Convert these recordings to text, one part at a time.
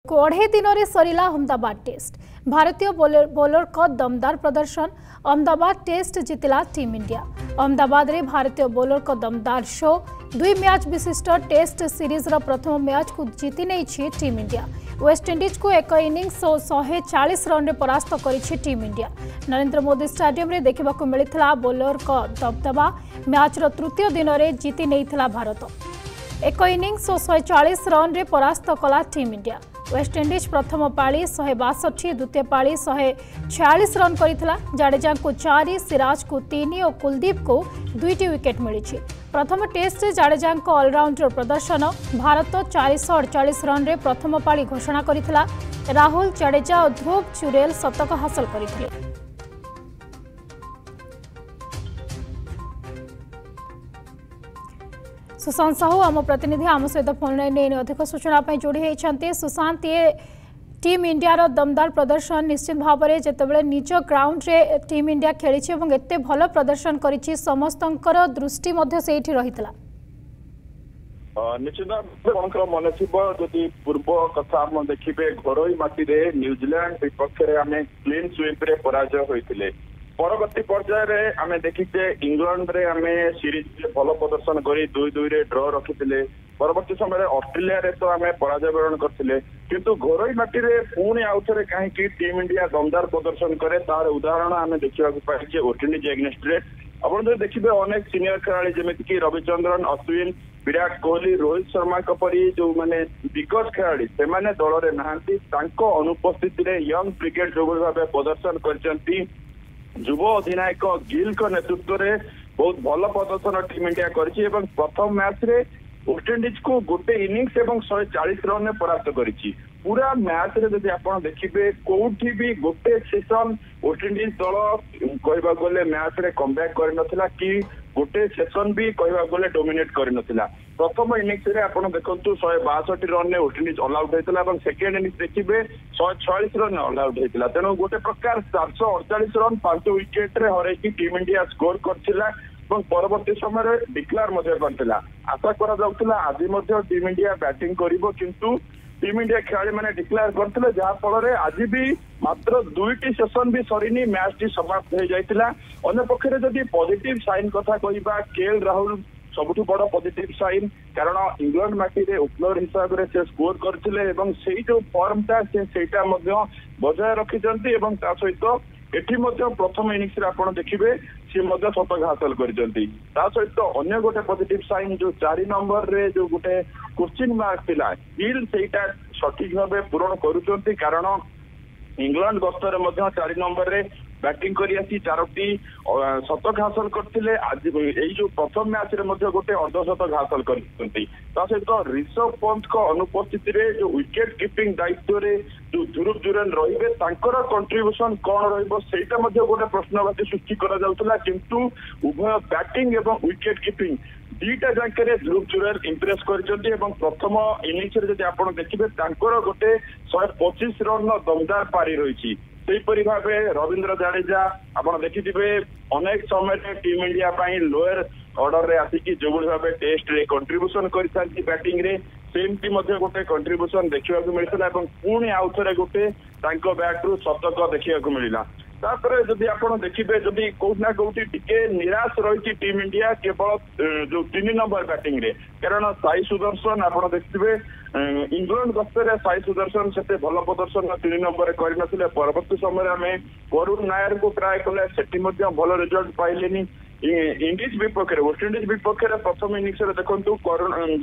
कोड़े दिन में सरिला अहमदाबाद टेस्ट। भारतीय बोलर का दमदार प्रदर्शन। अहमदाबाद टेस्ट जितिला टीम इंडिया। अहमदाबाद रे भारतीय बोलर का दमदार शो। 2 मैच विशिष्ट टेस्ट सीरीज रा प्रथम मैच को जीति नहीं टीम इंडिया। वेस्टइंडीज को एक इनिंग्स 140 रन रे परास्त करिछि team India. Narendra Modi stadium रे देखा मिलता बोलर का दबदबा। मैच रो तृतीय दिन में जीति नहीं भारत। एक इनिंग्स 140 रन रे परास्त कला टीम इंडिया। वेस्टइंडीज प्रथम पाली 162, द्वितीय पाली 146 रन करथिला। जाडेजा को 4, सिराज को 3 और कुलदीप को 2 विकेट मिली। प्रथम टेस्ट जाडेजा ऑलराउंडर प्रदर्शन। भारत 448 रन रे प्रथम पाली घोषणा करथिला। राहुल, जाडेजा और ध्रुव चुरेल शतक हासिल करथिले। सुशांत साहू आम प्रतिनिधि आम सहित फोन लाइन अधिक सूचना जोड़ी होती। सुशांत, ये टीम इंडिया दमदार प्रदर्शन निश्चित भाव में जितेबाला निज ग्राउंड रे टीम इंडिया खेली एत भल प्रदर्शन करी समस्त दृष्टि रही। निश्चित मन थी पूर्व कथा देखिए घरोई माटी न्यूजीलैंड विपक्ष में आम क्लीन स्वीप रे पराजय होते। परवर्ती पर्यायर आम देखीचे इंग्लैंड रे आम सीरीज भल प्रदर्शन कर 2-2 रे ड्र रखिते। परवर्ती समय ऑस्ट्रेलिया रे तो आम पराजय वरण करते, किंतु घरोई माटी रे पुणी आउ थे कहीं टीम इंडिया दमदार प्रदर्शन करे तार उदाहरण आम देखा पाइचे वेस्टइंडीज एगेन्स्ट रे। आप देखिए अनेक सीनियर खेलाड़ी जमीक रविचंद्रन, अश्विन, विराट कोहली, रोहित शर्मा परी जो माने दिग्गज खेलाड़ी से दल में नहांती। अनुपस्थित यंग क्रिकेट जो भाव प्रदर्शन कर युव अधिनायक गिल को नेतृत्व में बहुत भल प्रदर्शन टीम इंडिया करिछि। प्रथम मैच रे वेस्टइंडीज को गोटे इनिंग्स 140 रन में परास्त करिछि। पूरा मैच रे जदि आपण देखिबे कोठी भी गोटे सेशन वेस्टइंडीज दल कहबा गले मैच रे कमबैक कर नथिला कि गोटे सेशन भी कहबा गले डोमिनेट कर नथिला। प्रथम इनिंग्स रे आपण देखंतु 162 रन में वेस्टइंडीज ऑल आउट होइतला और सेकेंड इनिंग्स देखिबे 146 रन ऑल आउट होइतला। तेनो गोटे प्रकार 448 रन 5 विकेट रे हरैकी टीम इंडिया स्कोर करथिला। परवर्ती समय डिक्लेयर करथिला। आशा करा जाउतला आज टीम इंडिया बैटिंग करिवो, किंतु टीम इंडिया खेलाड़ी मैंने डिक्लेयर करथिले जहा फल आज भी मात्र 2टी सेशन भी सरीनी मैच टी समाप्त हो जाइतिला। अन्य पक्षरे जदि पॉजिटिव साइन कथा कहिबा केएल राहुल सबुठु बड़ पॉजिटिव साइन, कारण इंग्लैंड माटी रे ओपनर हिसाब से स्कोर करथिले एवं सेही जो फॉर्मटा सेटा मध्य बजाय रखिचंती एवं ता सहित एठी मध्य प्रथम इनिंग्स रे आपण देखिबे सी मध्य शतक हासिल करिसंती। ता सहित अन्य गोटे पॉजिटिव साइन जो 4 नंबर रे जो गोटे क्वेश्चन मार्क थिला गिल सेटा सठिक भाबे पूर्ण करूचंती, कारण इंग्लैंड गस्तर मध्य 4 नंबर रे बैटिंग करी आसी 4टी शतक हासिल करथिले। आज एई जो प्रथम मैच रे मध्य गोटे अर्धशतक हासिल करिसंती। ता सहित ऋषभ पंत को अनुपस्थिति रे जो विकेट कीपिंग दायित्व रे जो ध्रुव जुरेल रहिबे तांकर कंट्रीब्यूशन कोन रहइबो सेटा मध्य गोटे प्रश्नवाची सृष्टि करा जाउतला, किंतु उभय बैटिंग एवं विकेट कीपिंग दुईटा जाके ध्रुव जुरेल इंप्रेस करछंती। एवं प्रथम इनिंग्स रे जदि आपण देखिबे तांकर गोटे 125 रन दमदार पारी रहिछि। सेहीपरि भावे रविंद्र जाडेजा आपण देखिथिबे अनेक समय टीम इंडिया लोअर ऑर्डर रे आसिकी जो भाव टेस्ट रे कंट्रीब्यूशन करिसांती बैटिंग रे सेमती मध्य गोटे कंट्रीब्यूशन देखा मिलता। पुणी आउ थे गोटे बैट रु शतक देखा मिलला। तापर जदि आपण देखिबे जदि कोउठ ना कोउठी टिके निराश रही टीम इंडिया केवल जो 3 नंबर बैटिंग रे, कारण साई सुदर्शन आपण देखिबे इंग्लैंड गस्तर साई सुदर्शन से भल प्रदर्शन 3 नंबर कर। परवर्ती समय आम वरुण नायर को ट्राए कले सेठी भल रिजल्ट पाइलेनी। इंडीज विपक्ष वेस्टइंडीज विपक्ष प्रथम इनिंग्स देखु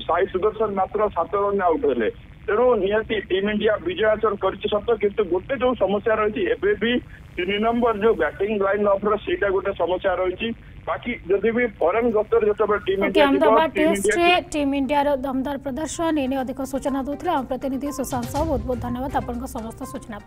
साई सुदर्शन मात्र 7 रन आउट हेले। तेणु निहाती टीम इंडिया विजय हासिल कर सत, किंतु गोटे जो समस्या रही एबे भी 3 नंबर जो बैटिंग लाइन अफ रहा गोटे समस्या रही। बाकी जदि भी फॉरेन गस्तर जो टीम इंडिया टीम इंडिया दमदार प्रदर्शन एने अधिक सूचना दूसरे प्रतिनिधि सुशांत साहू बहुत बहुत धन्यवाद आपन समस्त सूचना।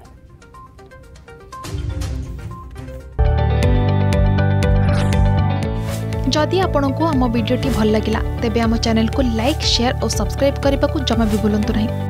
जदि आपंक आम भिडी भल लगा तेब आम चैनल को लाइक, शेयर और सब्सक्राइब करने को जमा भी भूलु नहीं।